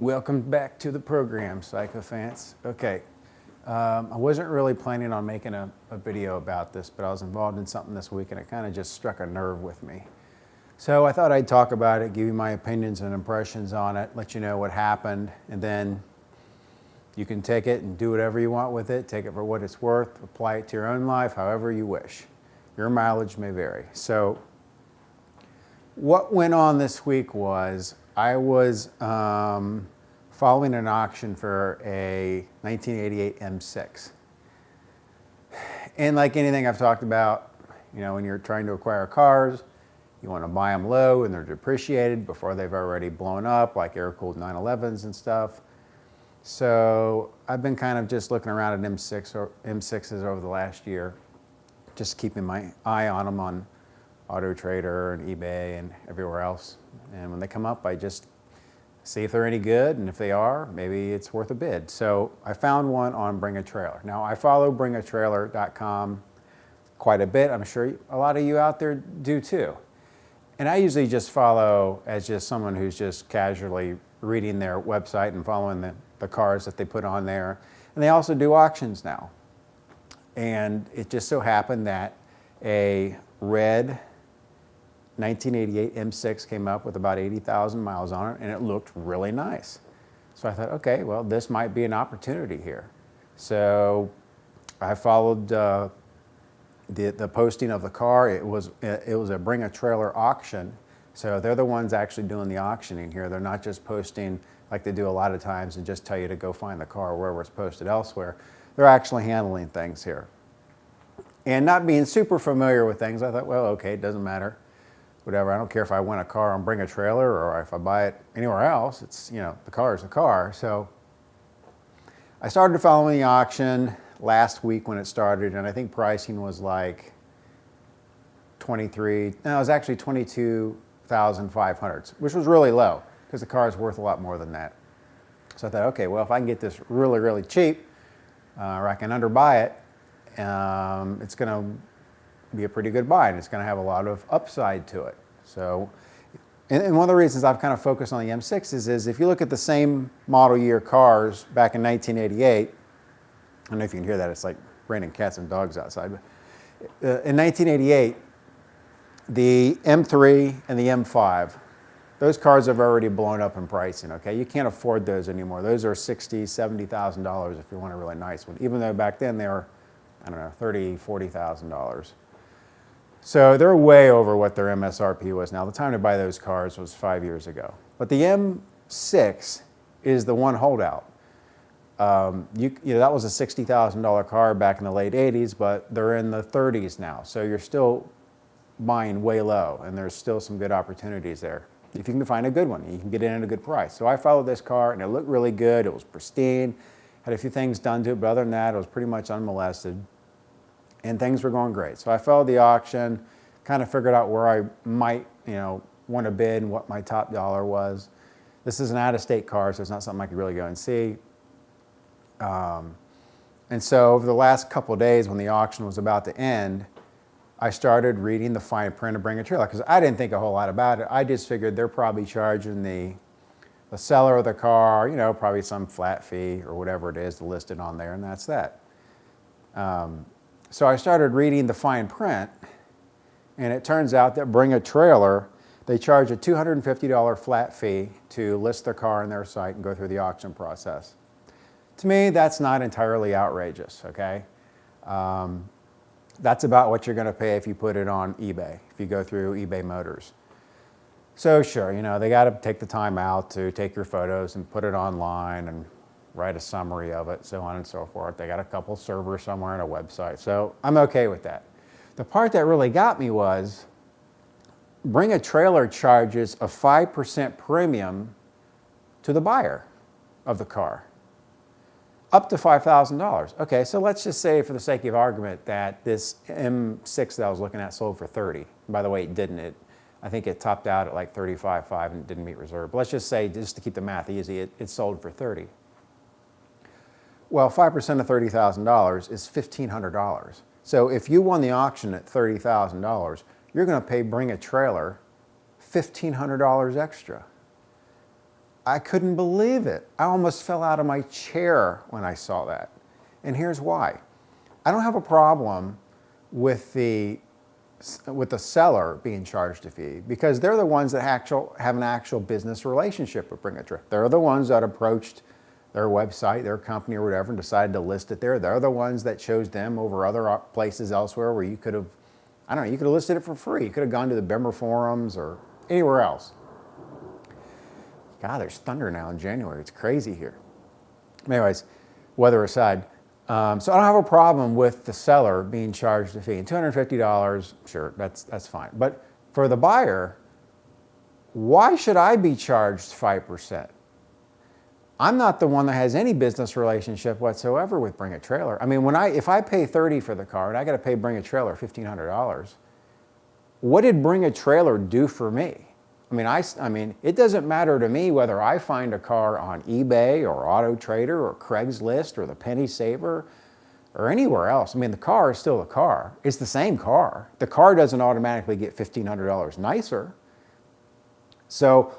Welcome back to the program, Psychophants. Okay, I wasn't really planning on making a video about this, but I was involved in something this week and it kind of just struck a nerve with me. So I thought I'd talk about it, give you my opinions and impressions on it, let you know what happened, and then you can take it and do whatever you want with it, take it for what it's worth, apply it to your own life, however you wish. Your mileage may vary. So what went on this week was I was following an auction for a 1988 M6. And like anything I've talked about, when you're trying to acquire cars, you want to buy them low and they're depreciated before they've already blown up, like air-cooled 911s and stuff. So I've been kind of just looking around at M6s over the last year, just keeping my eye on them on Auto Trader and eBay and everywhere else. And when they come up, I just see if they're any good, and if they are, maybe it's worth a bid. So I found one on Bring a Trailer. Now I follow bringatrailer.com quite a bit. I'm sure a lot of you out there do too. And I usually just follow as just someone who's just casually reading their website and following the cars that they put on there. And they also do auctions now. And it just so happened that a red 1988 M6 came up with about 80,000 miles on it, and it looked really nice. So I thought, okay, well, this might be an opportunity here. So I followed the posting of the car. It was a Bring a Trailer auction. So they're the ones actually doing the auctioning here. They're not just posting like they do a lot of times and just tell you to go find the car wherever it's posted elsewhere. They're actually handling things here. And not being super familiar with things, I thought, well, okay, it doesn't matter. Whatever, I don't care if I win a car on Bring a Trailer or if I buy it anywhere else. It's, the car is the car. So I started following the auction last week when it started, and I think pricing was like it was actually 22,500, which was really low because the car is worth a lot more than that. So I thought, okay, well, if I can get this really, really cheap, or I can underbuy it, it's going to be a pretty good buy, and it's going to have a lot of upside to it. So, and one of the reasons I've kind of focused on the M6s is if you look at the same model year cars back in 1988, I don't know if you can hear that, it's like raining cats and dogs outside, but in 1988, the M3 and the M5, those cars have already blown up in pricing, okay? You can't afford those anymore. Those are $60,000, $70,000 if you want a really nice one, even though back then they were, $30,000, $40,000. So they're way over what their MSRP was now. The time to buy those cars was 5 years ago. But the M6 is the one holdout. That was a $60,000 car back in the late 80s, but they're in the 30s now. So you're still buying way low, and there's still some good opportunities there. If you can find a good one, you can get in at a good price. So I followed this car, and it looked really good. It was pristine, had a few things done to it, but other than that, it was pretty much unmolested. And things were going great. So I followed the auction, kind of figured out where I might, want to bid and what my top dollar was. This is an out-of-state car, so it's not something I could really go and see. And so over the last couple of days when the auction was about to end, I started reading the fine print of Bring a Trailer because I didn't think a whole lot about it. I just figured they're probably charging the seller of the car, probably some flat fee or whatever it is to list it on there, and that's that. So I started reading the fine print, and it turns out that Bring a Trailer, they charge a $250 flat fee to list their car on their site and go through the auction process. To me, that's not entirely outrageous, okay? That's about what you're going to pay if you put it on eBay, if you go through eBay Motors. So sure, they got to take the time out to take your photos and put it online and write a summary of it, so on and so forth. They got a couple servers somewhere on a website, so I'm okay with that. The part that really got me was Bring a Trailer charges a 5% premium to the buyer of the car, up to $5,000. Okay, so let's just say for the sake of argument that this M6 that I was looking at sold for $30,000. By the way, it didn't. I think it topped out at like $35,500 and didn't meet reserve. But let's just say, just to keep the math easy, it sold for $30,000. Well, 5% of $30,000 is $1,500. So if you won the auction at $30,000, you're going to pay Bring a Trailer $1,500 extra. I couldn't believe it. I almost fell out of my chair when I saw that. And here's why. I don't have a problem with the seller being charged a fee, because they're the ones that have an actual business relationship with Bring a Trailer. They're the ones that approached their website, their company or whatever, and decided to list it there. They're the ones that chose them over other places elsewhere where you could have, I don't know, you could have listed it for free. You could have gone to the BMW forums or anywhere else. God, there's thunder now in January. It's crazy here. Anyways, weather aside, so I don't have a problem with the seller being charged a fee. And $250, sure, that's fine. But for the buyer, why should I be charged 5%? I'm not the one that has any business relationship whatsoever with Bring a Trailer. I mean, if I pay $30 for the car and I got to pay Bring a Trailer $1,500, what did Bring a Trailer do for me? I mean, it doesn't matter to me whether I find a car on eBay or Auto Trader or Craigslist or the Penny Saver or anywhere else. I mean, the car is still the car. It's the same car. The car doesn't automatically get $1,500 nicer. So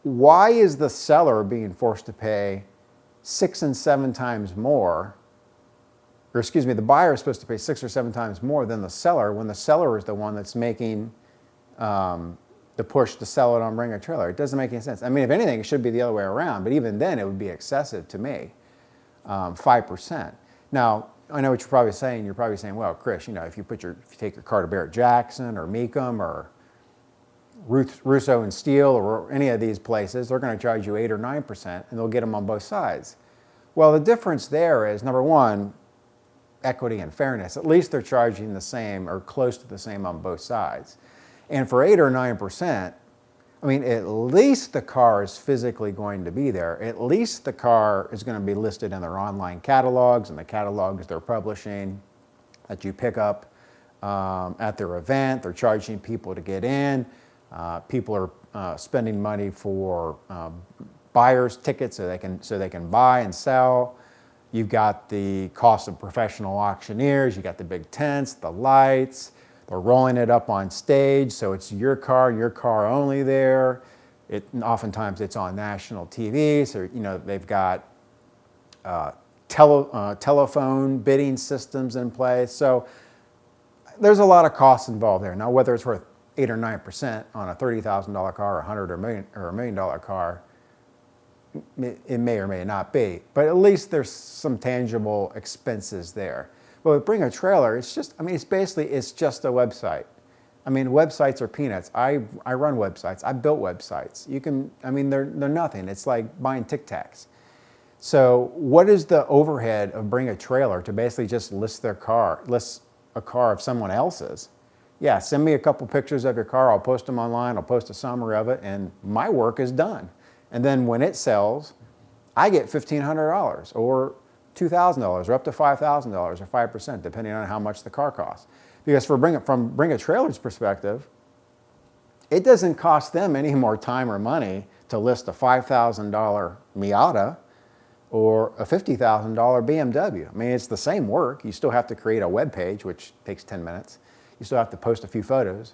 why is the seller being forced to pay 6 and 7 times more? Or excuse me, the buyer is supposed to pay 6 or 7 times more than the seller when the seller is the one that's making the push to sell it on Bring a Trailer. It doesn't make any sense. I mean, if anything, it should be the other way around, but even then it would be excessive to me, 5%. Now, I know what you're probably saying. You're probably saying, well, Chris, if you take your car to Barrett Jackson or Mecum or Russo and Steel or any of these places, they're going to charge you 8 or 9%, and they'll get them on both sides. Well, the difference there is, number one, equity and fairness. At least they're charging the same or close to the same on both sides. And for 8 or 9%, I mean, at least the car is physically going to be there. At least the car is going to be listed in their online catalogs and the catalogs they're publishing that you pick up at their event. They're charging people to get in. People are spending money for buyers' tickets so they can buy and sell. You've got the cost of professional auctioneers. You got the big tents, the lights. They're rolling it up on stage, so it's your car and your car only there. Oftentimes it's on national TV, so they've got telephone bidding systems in place. So there's a lot of costs involved there. Now, whether it's worth 8 or 9% on a $30,000 car, or $100 or $1 million car, it may or may not be. But at least there's some tangible expenses there. But with Bring a Trailer, it's just a website. I mean, websites are peanuts. I run websites. I built websites. They're nothing. It's like buying Tic Tacs. So what is the overhead of Bring a Trailer to basically just list a car of someone else's? Yeah, send me a couple pictures of your car. I'll post them online. I'll post a summary of it, and my work is done. And then when it sells, I get $1,500 or $2,000 or up to $5,000 or 5%, depending on how much the car costs. Because from Bring a Trailer's perspective, it doesn't cost them any more time or money to list a $5,000 Miata or a $50,000 BMW. I mean, it's the same work. You still have to create a web page, which takes 10 minutes. You still have to post a few photos.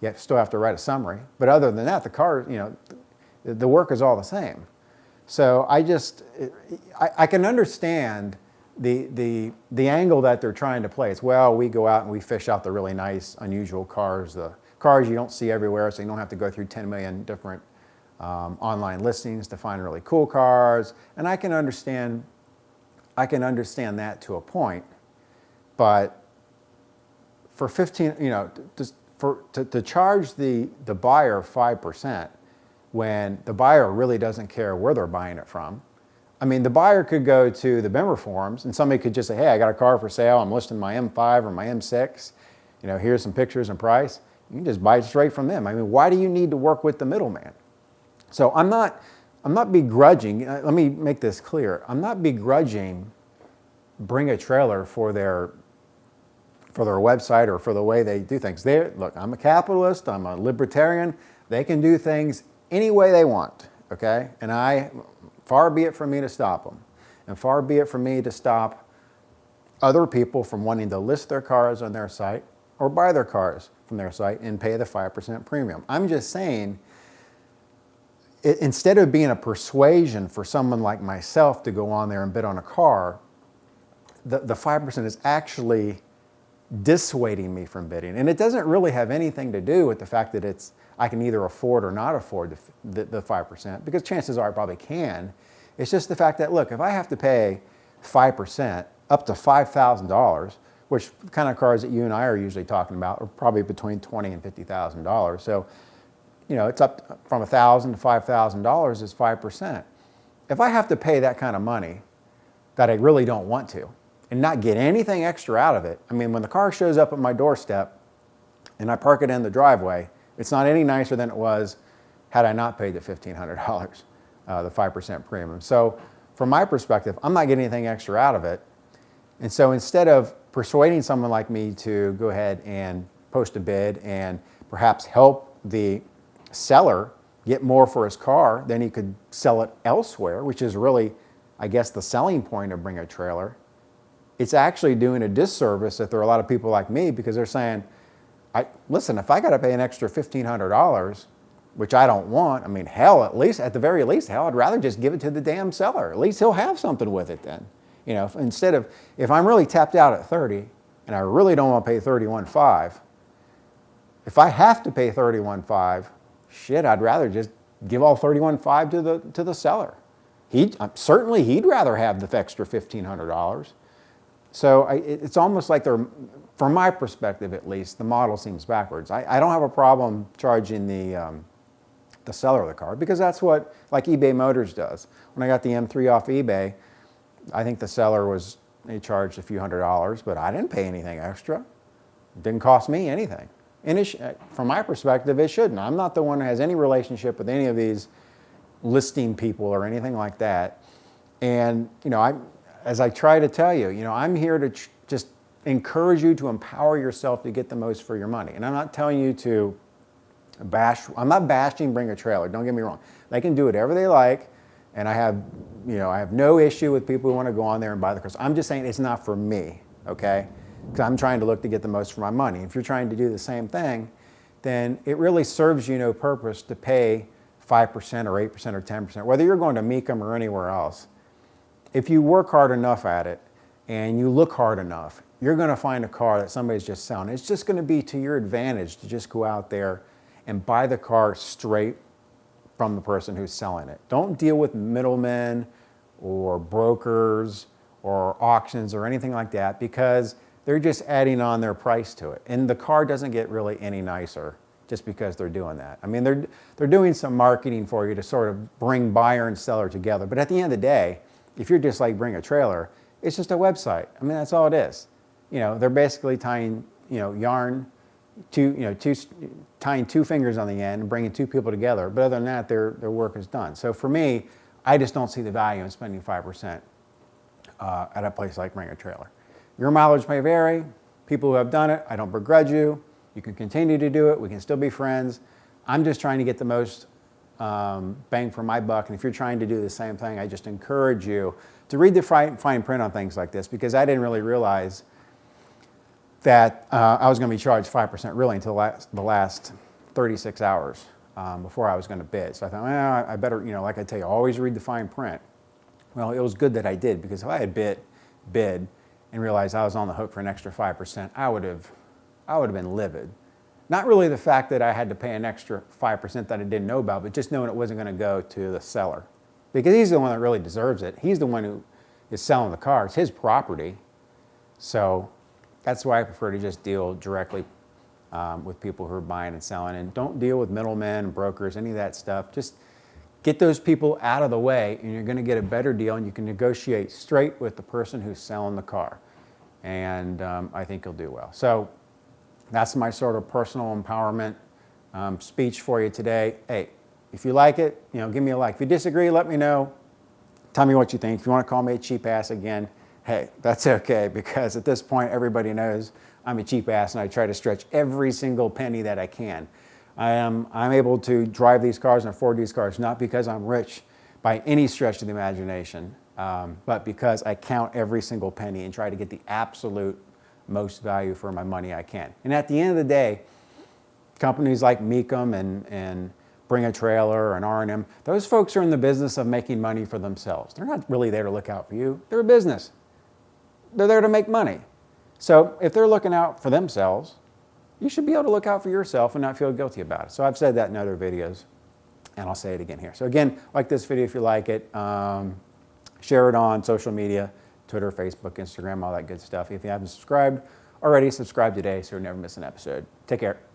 You still have to write a summary. But other than that, the car, the work is all the same. So I can understand the angle that they're trying to play. It's, well, we go out and we fish out the really nice, unusual cars, the cars you don't see everywhere, so you don't have to go through 10 million different online listings to find really cool cars. And I can understand that to a point, but for 15, to charge the buyer 5%. When the buyer really doesn't care where they're buying it from. I mean, the buyer could go to the BMW forums and somebody could just say, hey, I got a car for sale. I'm listing my M5 or my M6. Here's some pictures and price. You can just buy it straight from them. I mean, why do you need to work with the middleman? So I'm not begrudging, let me make this clear. I'm not begrudging Bring a Trailer for their website or for the way they do things. Look, I'm a capitalist. I'm a libertarian. They can do things any way they want, okay? And far be it from me to stop them. And far be it from me to stop other people from wanting to list their cars on their site or buy their cars from their site and pay the 5% premium. I'm just saying, instead of being a persuasion for someone like myself to go on there and bid on a car, the 5% is actually dissuading me from bidding. And it doesn't really have anything to do with the fact that I can either afford or not afford the 5%, because chances are I probably can. It's just the fact that, look, if I have to pay 5% up to $5,000, which the kind of cars that you and I are usually talking about are probably between $20,000 and $50,000. So, it's up from $1,000 to $5,000 is 5%. If I have to pay that kind of money that I really don't want to, and not get anything extra out of it. I mean, when the car shows up at my doorstep and I park it in the driveway, it's not any nicer than it was had I not paid the $1,500, the 5% premium. So from my perspective, I'm not getting anything extra out of it. And so instead of persuading someone like me to go ahead and post a bid and perhaps help the seller get more for his car, then he could sell it elsewhere, which is really, I guess, the selling point of Bring a Trailer. It's actually doing a disservice if there are a lot of people like me, because they're saying, listen, if I got to pay an extra $1,500, which I don't want, I mean, hell, at the very least, I'd rather just give it to the damn seller. At least he'll have something with it then. Instead of, if I'm really tapped out at 30 and I really don't want to pay $31,500, if I have to pay $31,500, shit, I'd rather just give all $31,500 to the seller. Certainly he'd rather have the extra $1,500. So it's almost like from my perspective at least, the model seems backwards. I don't have a problem charging the seller of the car, because that's what like eBay Motors does. When I got the M3 off eBay, I think the seller they charged a few $100s, but I didn't pay anything extra. It didn't cost me anything. And from my perspective, it shouldn't. I'm not the one who has any relationship with any of these listing people or anything like that. And as I try to tell you, I'm here to just encourage you to empower yourself to get the most for your money. And I'm not telling you to I'm not bashing Bring a Trailer, don't get me wrong. They can do whatever they like, and I have no issue with people who want to go on there and buy the cars. I'm just saying it's not for me, okay? Because I'm trying to look to get the most for my money. If you're trying to do the same thing, then it really serves you no purpose to pay 5% or 8% or 10%, whether you're going to Mecum or anywhere else. If you work hard enough at it and you look hard enough, you're going to find a car that somebody's just selling. It's just going to be to your advantage to just go out there and buy the car straight from the person who's selling it. Don't deal with middlemen or brokers or auctions or anything like that, because they're just adding on their price to it. And the car doesn't get really any nicer just because they're doing that. I mean, they're doing some marketing for you to sort of bring buyer and seller together. But at the end of the day, if you're just like Bring a Trailer, it's just a website. I mean, that's all it is. They're basically tying, yarn, tying two fingers on the end and bringing two people together. But other than that, their work is done. So for me, I just don't see the value in spending 5% at a place like Bring a Trailer. Your mileage may vary. People who have done it, I don't begrudge you. You can continue to do it. We can still be friends. I'm just trying to get the most bang for my buck. And if you're trying to do the same thing, I just encourage you to read the fine print on things like this, because I didn't really realize that I was going to be charged 5% really until the last 36 hours before I was going to bid. So I thought, well, I better, like I tell you, always read the fine print. Well, it was good that I did, because if I had bid and realized I was on the hook for an extra 5%, I would have been livid. Not really the fact that I had to pay an extra 5% that I didn't know about, but just knowing it wasn't going to go to the seller. Because he's the one that really deserves it. He's the one who is selling the car. It's his property. So that's why I prefer to just deal directly with people who are buying and selling. And don't deal with middlemen and brokers, any of that stuff. Just get those people out of the way, and you're going to get a better deal, and you can negotiate straight with the person who's selling the car. And I think you'll do well. So that's my sort of personal empowerment speech for you today. Hey, if you like it, give me a like. If you disagree, let me know. Tell me what you think. If you want to call me a cheap ass again, hey, that's okay, because at this point, everybody knows I'm a cheap ass, and I try to stretch every single penny that I can. I'm able to drive these cars and afford these cars, not because I'm rich by any stretch of the imagination, but because I count every single penny and try to get the absolute most value for my money I can. And at the end of the day, companies like Mecum and bring a trailer or an R&M. Those folks are in the business of making money for themselves. They're not really there to look out for you. They're a business. They're there to make money. So if they're looking out for themselves, you should be able to look out for yourself and not feel guilty about it. So I've said that in other videos, and I'll say it again here. So again, like this video if you like it. Share it on social media, Twitter, Facebook, Instagram, all that good stuff. If you haven't subscribed already, subscribe today so you'll never miss an episode. Take care.